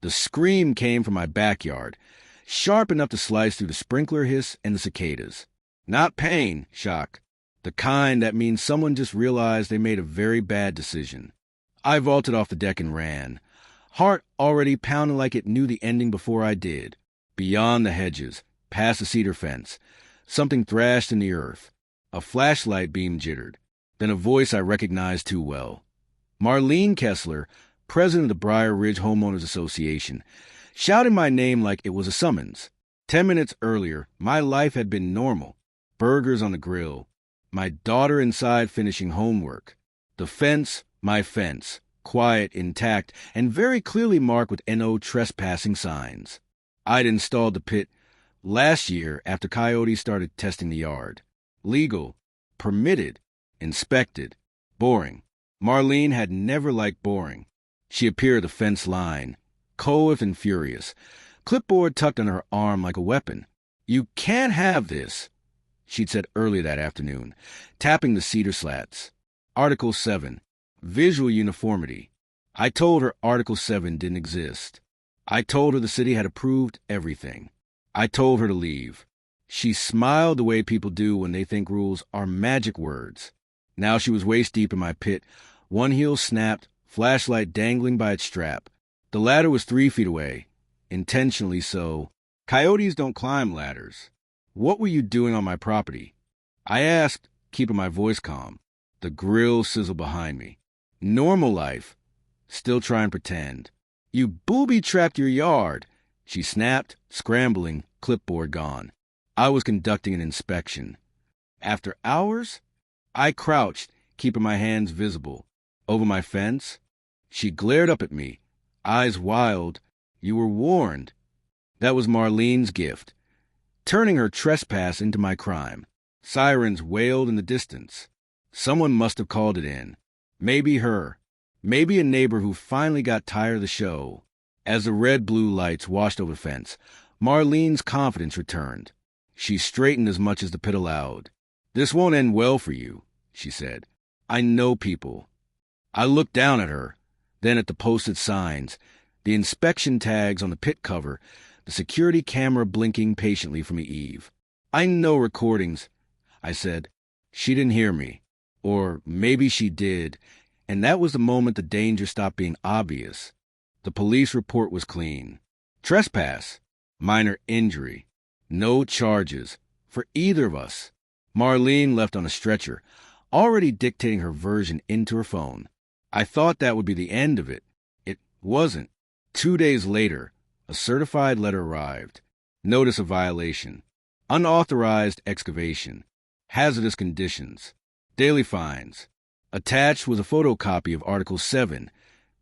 The scream came from my backyard, sharp enough to slice through the sprinkler hiss and the cicadas. Not pain, shock. The kind that means someone just realized they made a very bad decision. I vaulted off the deck and ran, heart already pounding like it knew the ending before I did. Beyond the hedges, past the cedar fence, something thrashed in the earth. A flashlight beam jittered, then a voice I recognized too well. Marlene Kessler, president of the Briar Ridge Homeowners Association, shouted my name like it was a summons. 10 minutes earlier, my life had been normal. Burgers on the grill, my daughter inside finishing homework. The fence, my fence, quiet, intact, and very clearly marked with NO trespassing signs. I'd installed the pit last year after coyotes started testing the yard. Legal, permitted, inspected, boring. Marlene had never liked boring. She appeared at the fence line, cold and furious, clipboard tucked on her arm like a weapon. "You can't have this," she'd said earlier that afternoon, tapping the cedar slats. Article 7, visual uniformity. I told her Article 7 didn't exist. I told her the city had approved everything. I told her to leave. She smiled the way people do when they think rules are magic words. Now she was waist-deep in my pit, one heel snapped, flashlight dangling by its strap. The ladder was 3 feet away, intentionally so. Coyotes don't climb ladders. "What were you doing on my property?" I asked, keeping my voice calm. The grill sizzled behind me. "Normal life." Still try and pretend. "You booby-trapped your yard," she snapped, scrambling, clipboard gone. I was conducting an inspection. After hours, I crouched, keeping my hands visible. Over my fence, she glared up at me, eyes wild. "You were warned." That was Marlene's gift, turning her trespass into my crime. Sirens wailed in the distance. Someone must have called it in. Maybe her. Maybe a neighbor who finally got tired of the show. As the red-blue lights washed over the fence, Marlene's confidence returned. She straightened as much as the pit allowed. "This won't end well for you," she said. "I know people." I looked down at her, then at the posted signs, the inspection tags on the pit cover, the security camera blinking patiently from the eave. "I know recordings," I said. She didn't hear me. Or maybe she did, and that was the moment the danger stopped being obvious. The police report was clean. Trespass. Minor injury. No charges. For either of us. Marlene left on a stretcher, already dictating her version into her phone. I thought that would be the end of it. It wasn't. 2 days later, a certified letter arrived. Notice of violation. Unauthorized excavation. Hazardous conditions. Daily fines. Attached was a photocopy of Article 7,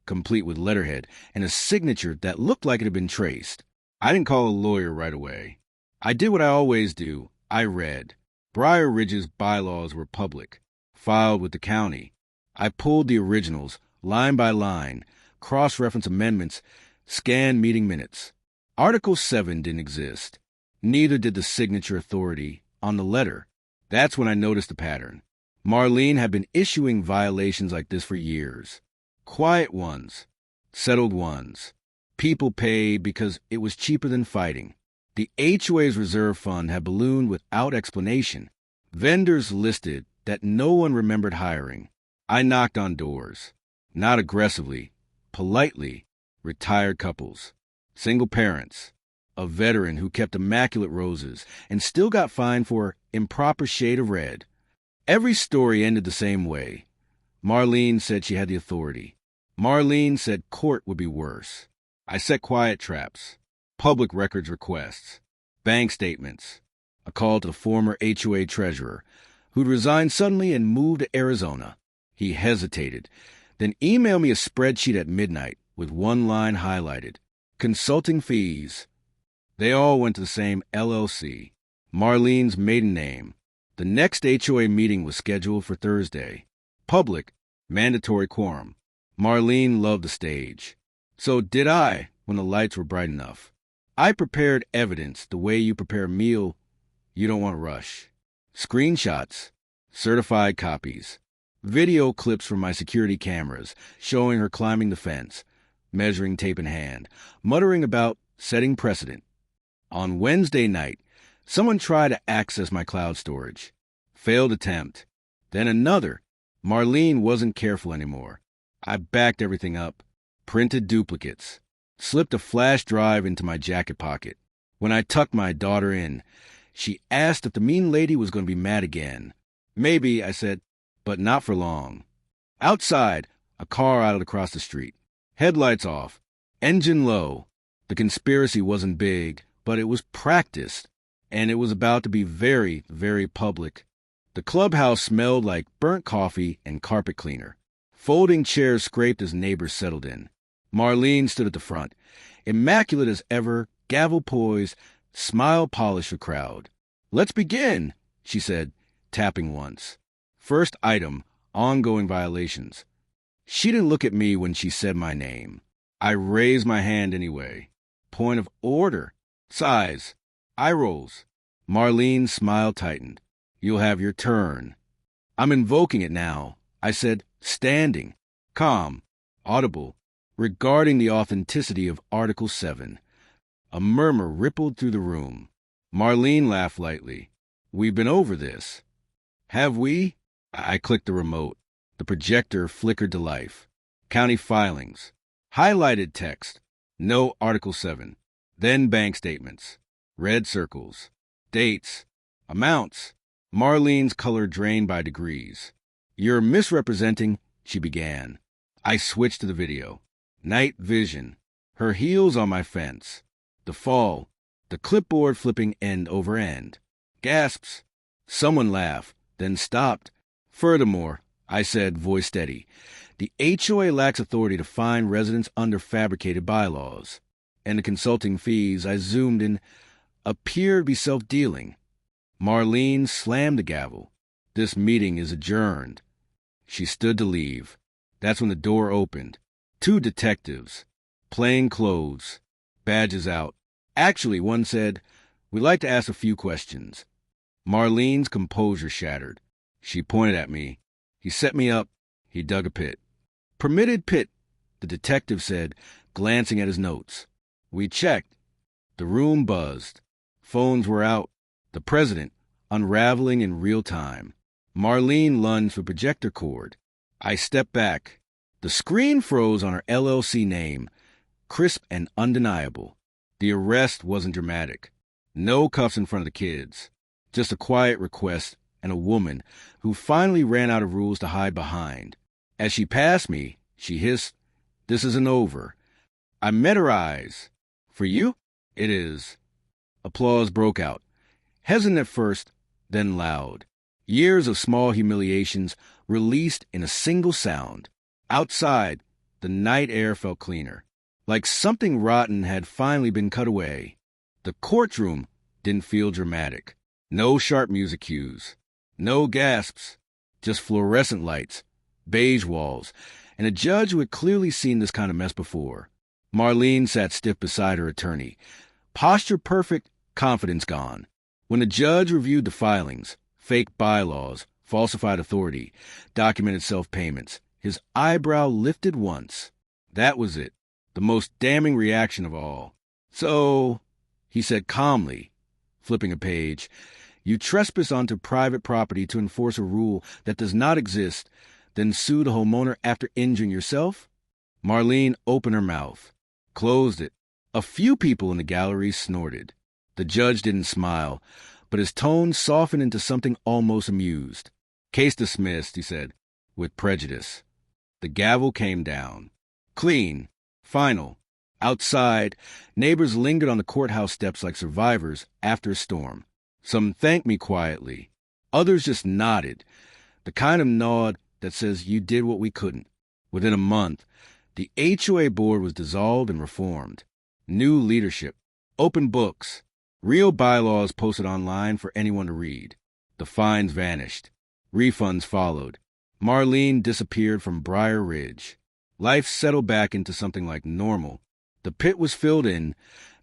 complete with letterhead, and a signature that looked like it had been traced. I didn't call a lawyer right away. I did what I always do. I read. Briar Ridge's bylaws were public, filed with the county. I pulled the originals, line by line, cross-reference amendments, scanned meeting minutes. Article 7 didn't exist. Neither did the signature authority on the letter. That's when I noticed the pattern. Marlene had been issuing violations like this for years. Quiet ones. Settled ones. People paid because it was cheaper than fighting. The HOA's reserve fund had ballooned without explanation. Vendors listed that no one remembered hiring. I knocked on doors. Not aggressively. Politely. Retired couples. Single parents. A veteran who kept immaculate roses and still got fined for improper shade of red. Every story ended the same way. Marlene said she had the authority. Marlene said court would be worse. I set quiet traps. Public records requests. Bank statements. A call to the former HOA treasurer, who'd resigned suddenly and moved to Arizona. He hesitated, then emailed me a spreadsheet at midnight with one line highlighted. Consulting fees. They all went to the same LLC. Marlene's maiden name. The next HOA meeting was scheduled for Thursday. Public, mandatory quorum. Marlene loved the stage. So did I when the lights were bright enough. I prepared evidence the way you prepare a meal you don't want to rush. Screenshots, certified copies, video clips from my security cameras showing her climbing the fence, measuring tape in hand, muttering about setting precedent. On Wednesday night, someone tried to access my cloud storage. Failed attempt. Then another. Marlene wasn't careful anymore. I backed everything up, printed duplicates, slipped a flash drive into my jacket pocket. When I tucked my daughter in, she asked if the mean lady was going to be mad again. Maybe, I said, but not for long. Outside, a car idled across the street. Headlights off, engine low. The conspiracy wasn't big, but it was practiced, and it was about to be very, very public. The clubhouse smelled like burnt coffee and carpet cleaner. Folding chairs scraped as neighbors settled in. Marlene stood at the front, immaculate as ever, gavel poised, smile polished the crowd. "Let's begin," she said, tapping once. First item, ongoing violations. She didn't look at me when she said my name. I raised my hand anyway. Point of order. Size. Eye rolls. Marlene's smile tightened. "You'll have your turn." "I'm invoking it now," I said, standing, calm, audible, regarding the authenticity of Article 7. A murmur rippled through the room. Marlene laughed lightly. "We've been over this." "Have we?" I clicked the remote. The projector flickered to life. County filings. Highlighted text. No Article 7. Then bank statements. Red circles. Dates. Amounts. Marlene's color drained by degrees. "You're misrepresenting," she began. I switched to the video. Night vision. Her heels on my fence. The fall. The clipboard flipping end over end. Gasps. Someone laughed, then stopped. "Furthermore," I said, voice steady, "the HOA lacks authority to fine residents under fabricated bylaws." And the consulting fees, I zoomed in, appear to be self-dealing. Marlene slammed the gavel. "This meeting is adjourned." She stood to leave. That's when the door opened. 2 detectives. Plain clothes. Badges out. Actually, one said, "We'd like to ask a few questions." Marlene's composure shattered. She pointed at me. "He set me up." He dug a pit. "Permitted pit," the detective said, glancing at his notes. We checked. The room buzzed. Phones were out. The president, unraveling in real time. Marlene lunged for projector cord. I stepped back. The screen froze on her LLC name, crisp and undeniable. The arrest wasn't dramatic. No cuffs in front of the kids. Just a quiet request and a woman who finally ran out of rules to hide behind. As she passed me, she hissed, "This isn't over." I met her eyes. "For you? It is." Applause broke out. Hesitant at first, then loud. Years of small humiliations released in a single sound. Outside, the night air felt cleaner, like something rotten had finally been cut away. The courtroom didn't feel dramatic. No sharp music cues. No gasps. Just fluorescent lights, beige walls, and a judge who had clearly seen this kind of mess before. Marlene sat stiff beside her attorney. Posture perfect, confidence gone. When the judge reviewed the filings, fake bylaws, falsified authority, documented self-payments, his eyebrow lifted once. That was it, the most damning reaction of all. "So," he said calmly, flipping a page, "you trespass onto private property to enforce a rule that does not exist, then sue the homeowner after injuring yourself?" Marlene opened her mouth, closed it. A few people in the gallery snorted. The judge didn't smile, but his tone softened into something almost amused. "Case dismissed," he said, with prejudice. The gavel came down. Clean. Final. Outside, neighbors lingered on the courthouse steps like survivors after a storm. Some thanked me quietly. Others just nodded, the kind of nod that says you did what we couldn't. Within a month, the HOA board was dissolved and reformed. New leadership. Open books. Real bylaws posted online for anyone to read. The fines vanished. Refunds followed. Marlene disappeared from Briar Ridge. Life settled back into something like normal. The pit was filled in,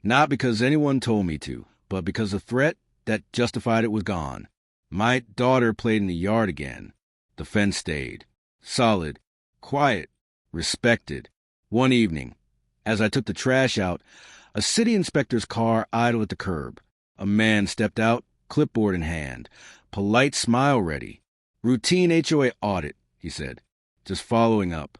not because anyone told me to, but because the threat that justified it was gone. My daughter played in the yard again. The fence stayed. Solid. Quiet. Respected. One evening, As I took the trash out, a city inspector's car idled at the curb. A man stepped out, clipboard in hand, polite smile ready. "Routine HOA audit," he said, just following up.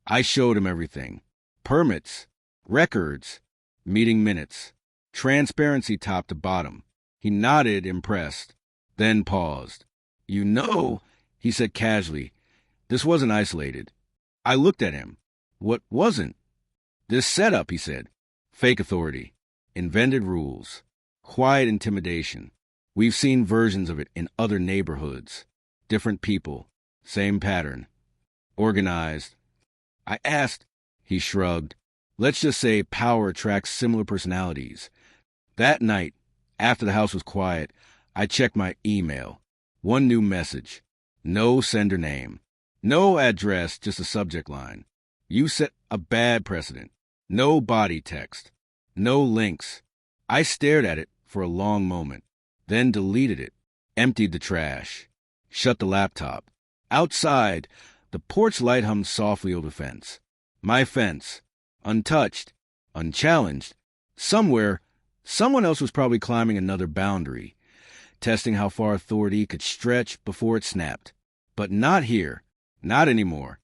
I showed him everything. Permits, records, meeting minutes, transparency top to bottom. He nodded, impressed, then paused. "You know," he said casually, "this wasn't isolated." I looked at him. "What wasn't?" "This setup," he said. "Fake authority. Invented rules. Quiet intimidation. We've seen versions of it in other neighborhoods. Different people. Same pattern. Organized." I asked. He shrugged. "Let's just say power attracts similar personalities." That night, after the house was quiet, I checked my email. One new message. No sender name. No address, just a subject line. "You set a bad precedent." No body text. No links. I stared at it for a long moment, then deleted it, emptied the trash, shut the laptop. Outside, the porch light hummed softly over the fence. My fence. Untouched. Unchallenged. Somewhere, someone else was probably climbing another boundary, testing how far authority could stretch before it snapped. But not here. Not anymore.